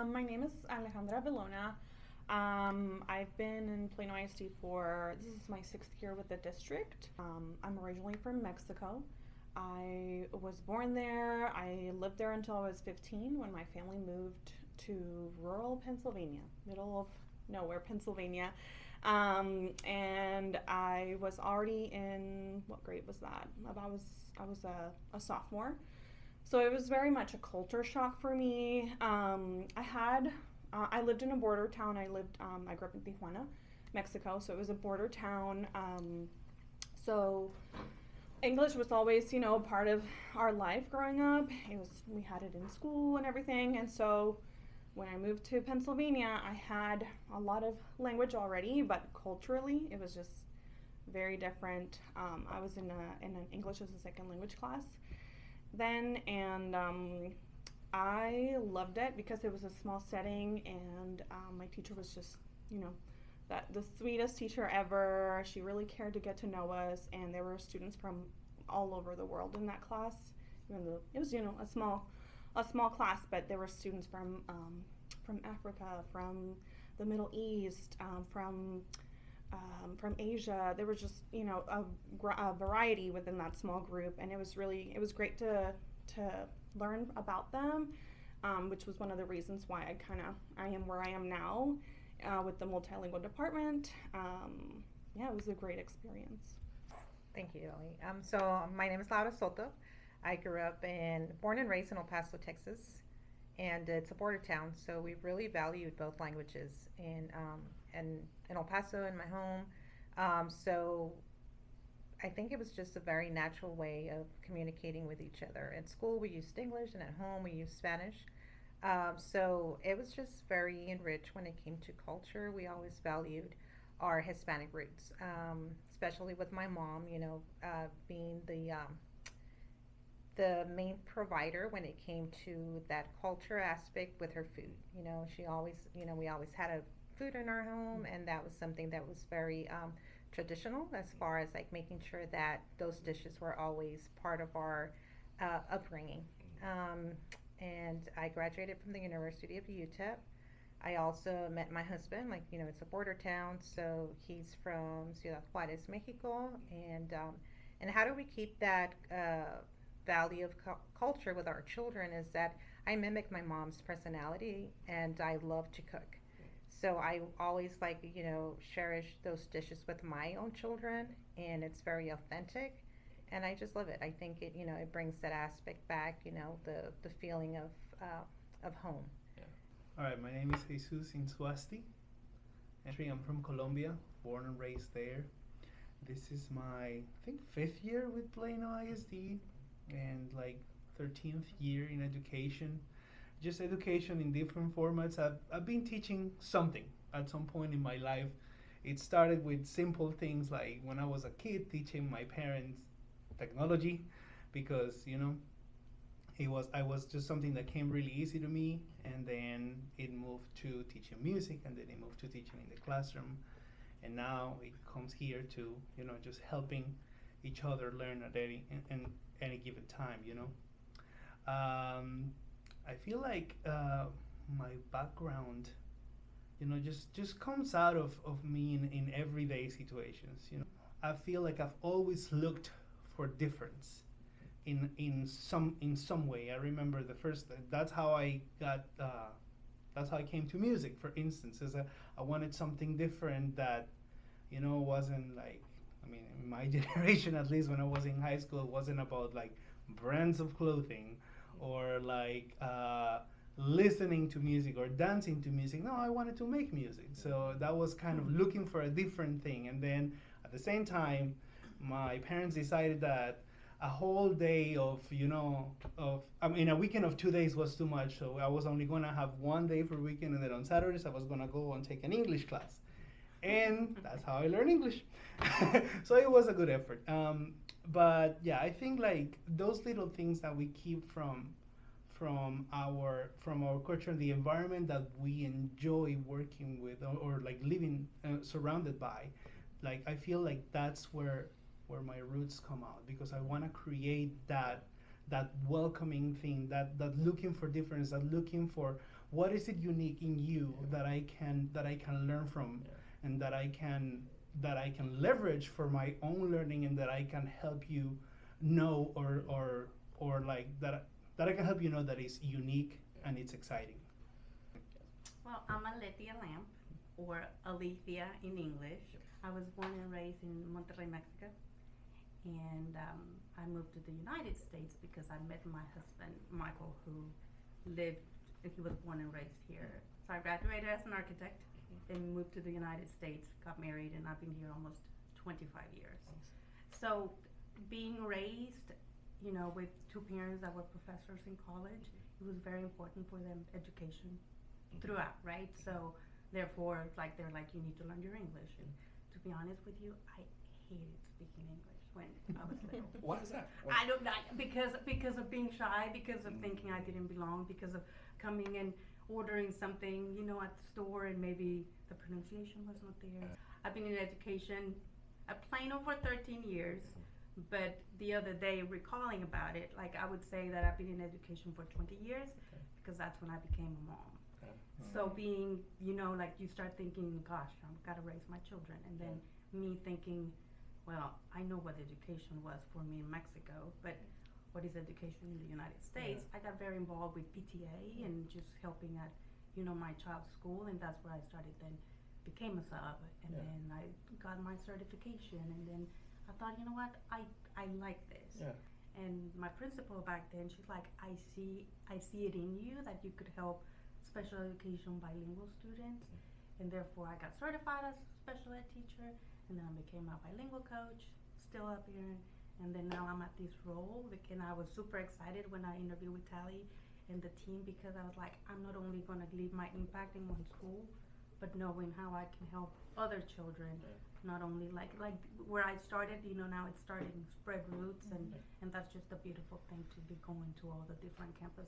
My name is Alejandra Vilona. I've been in Plano ISD for this is my sixth year with the district. I'm originally from Mexico. I was born there. I lived there until I was 15 when my family moved to rural Pennsylvania, middle of nowhere, Pennsylvania. And I was already in what grade was that? I was a sophomore. So it was very much a culture shock for me. I lived in a border town. I grew up in Tijuana, Mexico. So it was a border town. So English was always, a part of our life growing up. We had it in school and everything. And so when I moved to Pennsylvania, I had a lot of language already, but culturally, it was just very different. I was in an English as a second language class then, and I loved it because it was a small setting, and my teacher was just, you know, the sweetest teacher ever. She really cared to get to know us, and there were students from all over the world in that class. Even though it was, a small class, but there were students from Africa, from the Middle East, from Asia. There was just a variety within that small group, and it was great to learn about them, which was one of the reasons why I am where I am now with the multilingual department. Yeah, it was a great experience. Thank you, Ellie. So my name is Laura Soto. I grew up born and raised in El Paso, Texas, and it's a border town. So we really valued both languages and in El Paso in my home. So I think it was just a very natural way of communicating with each other. At school, we used English, and at home, we used Spanish. So it was just very enriched when it came to culture. We always valued our Hispanic roots, especially with my mom, being the main provider when it came to that culture aspect with her food. She always, we always had a food in our home, and that was something that was very traditional as far as like making sure that those dishes were always part of our upbringing. Um, and I graduated from the University of UTEP. I also met my husband, like, it's a border town, so he's from Ciudad Juarez, Mexico. And how do we keep that value of culture with our children is that I mimic my mom's personality, and I love to cook. So I always like, cherish those dishes with my own children, and it's very authentic, and I just love it. I think it brings that aspect back, the feeling of home. All right, my name is Jesus Insuasti. Actually, I'm from Colombia, born and raised there. This is my, I think, fifth year with Plano ISD, and like 13th year in education. Just education in different formats. I've been teaching something at some point in my life. It started with simple things like when I was a kid teaching my parents technology because I was just something that came really easy to me, and then it moved to teaching music, and then it moved to teaching in the classroom, and now it comes here to just helping each other learn at any given time. I feel like my background, just comes out of me in everyday situations. I feel like I've always looked for difference in some way. I remember the first. That's how I got. That's how I came to music. For instance, I wanted something different that, wasn't like. I mean, in my generation, at least when I was in high school, it wasn't about like brands of clothing or like listening to music or dancing to music. No, I wanted to make music. So that was kind of looking for a different thing. And then at the same time, my parents decided that a whole day a weekend of 2 days was too much. So I was only going to have one day for weekend, and then on Saturdays I was going to go and take an English class. And that's how I learned English. So it was a good effort. But yeah, I think like those little things that we keep from our culture, the environment that we enjoy working with, or like living surrounded by, like I feel like that's where my roots come out, because I want to create that welcoming thing, that looking for difference, that looking for what is it unique in you that I can learn from, and that I can leverage for my own learning, and that I can help you know, or like that I can help you know that it's unique and it's exciting. Well, I'm Alethea Lamp, or Alethea in English. I was born and raised in Monterrey, Mexico, and I moved to the United States because I met my husband, Michael, who he was born and raised here. So I graduated as an architect, then moved to the United States, got married, and I've been here almost 25 years. So being raised, with two parents that were professors in college, it was very important for them education throughout, right? So therefore, they're like, you need to learn your English. And to be honest with you, I hated speaking English when I was little. Why is that? I don't know, because of being shy, because of thinking I didn't belong, because of coming and ordering something, at the store, and maybe the pronunciation was not there. I've been in education, plain over 13 years. But the other day, recalling about it, I would say that I've been in education for 20 years, because that's when I became a mom. So being, you start thinking, gosh, I've got to raise my children. And then me thinking, well, I know what education was for me in Mexico, but what is education in the United States? I got very involved with PTA and just helping at, my child's school, and that's where I started then, became a sub, and then I got my certification, and then I thought, you know what, I like this. And my principal back then, she's like, I see it in you that you could help special education bilingual students, and therefore I got certified as a special ed teacher, and then I became a bilingual coach, still up here, and then now I'm at this role, and I was super excited when I interviewed with Tally and the team, because I was like, I'm not only going to leave my impact in one school, but knowing how I can help other children, not only like where I started, now it's starting to spread roots, and that's just a beautiful thing to be going to all the different campuses.